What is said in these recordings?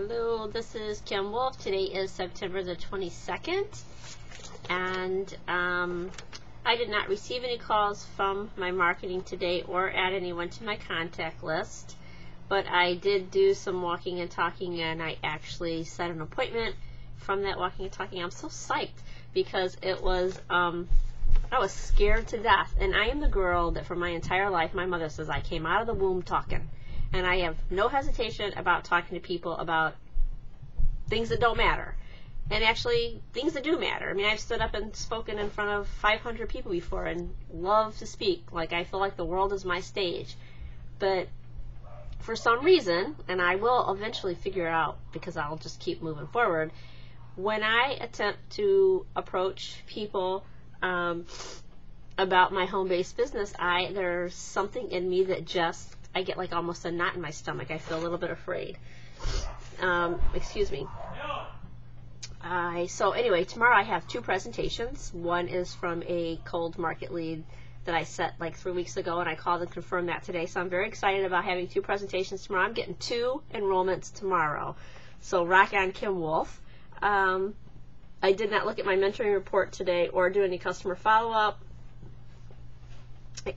Hello, this is KimW. Today is September the 22nd, and I did not receive any calls from my marketing today or add anyone to my contact list, but I did do some walking and talking, and I actually set an appointment from that walking and talking. I'm so psyched because it was, I was scared to death, and I am the girl that for my entire life, my mother says I came out of the womb talking. And I have no hesitation about talking to people about things that don't matter. And actually, things that do matter. I mean, I've stood up and spoken in front of 500 people before and love to speak. Like, I feel like the world is my stage. But for some reason, and I will eventually figure it out because I'll just keep moving forward, when I attempt to approach people about my home-based business, there's something in me that just, I get like almost a knot in my stomach. I feel a little bit afraid. Excuse me. So anyway, tomorrow I have two presentations. One is from a cold market lead that I set like 3 weeks ago, and I called and confirmed that today. So I'm very excited about having two presentations tomorrow. I'm getting 2 enrollments tomorrow. So rock on, KimW. I did not look at my mentoring report today or do any customer follow-up.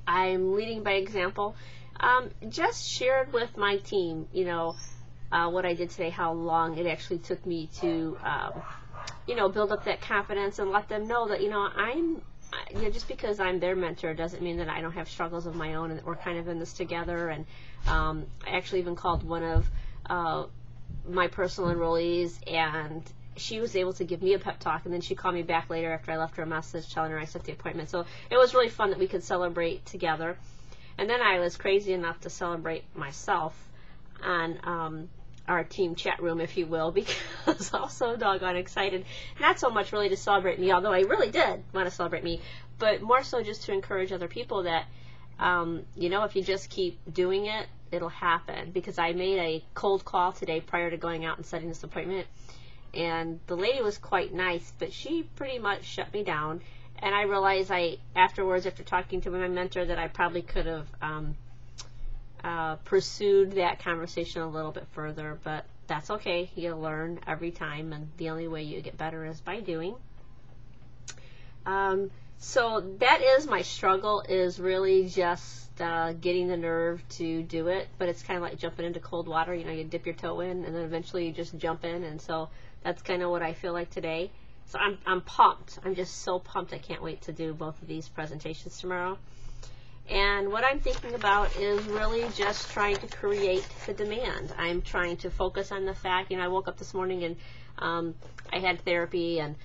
I'm leading by example. Just shared with my team, you know, what I did today, how long it actually took me to, you know, build up that confidence and let them know that, you know, just because I'm their mentor doesn't mean that I don't have struggles of my own and that we're kind of in this together. And I actually even called one of my personal enrollees, and she was able to give me a pep talk, and then she called me back later after I left her a message telling her I set the appointment. So it was really fun that we could celebrate together. And then I was crazy enough to celebrate myself on our team chat room, if you will, because I was so doggone excited. Not so much really to celebrate me, although I really did want to celebrate me, but more so just to encourage other people that, you know, if you just keep doing it, it'll happen. Because I made a cold call today prior to going out and setting this appointment, and the lady was quite nice, but she pretty much shut me down. And I realized afterwards, after talking to my mentor, that I probably could have pursued that conversation a little bit further, but that's okay. You learn every time, and the only way you get better is by doing. So that is my struggle, is really just getting the nerve to do it, but it's kind of like jumping into cold water. You know, you dip your toe in, and then eventually you just jump in, and so that's kind of what I feel like today. So I'm pumped. I'm just so pumped. I can't wait to do both of these presentations tomorrow. And what I'm thinking about is really just trying to create the demand. I'm trying to focus on the fact, you know, I woke up this morning and I had therapy, and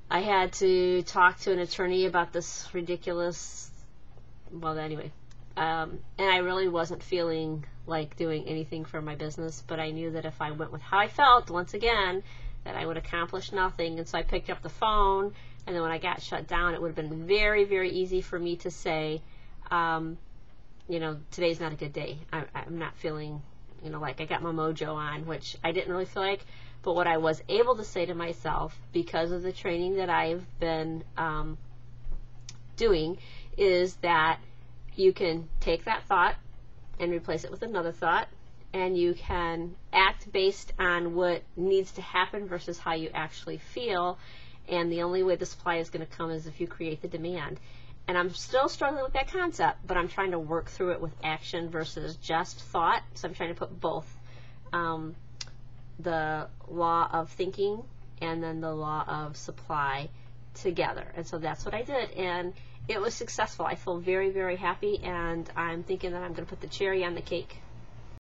I had to talk to an attorney about this ridiculous, well, anyway. And I really wasn't feeling like doing anything for my business, but I knew that if I went with how I felt, once again, that I would accomplish nothing. And so I picked up the phone, and then when I got shut down, it would have been very, very easy for me to say, you know, today's not a good day. I'm not feeling, you know, like I got my mojo on, which I didn't really feel like. But what I was able to say to myself, because of the training that I've been doing, is that you can take that thought and replace it with another thought, and you can act based on what needs to happen versus how you actually feel. And the only way the supply is going to come is if you create the demand. And I'm still struggling with that concept, but I'm trying to work through it with action versus just thought. So I'm trying to put both the law of thinking and then the law of supply together. And so that's what I did, and it was successful. I feel very, very happy, and I'm thinking that I'm going to put the cherry on the cake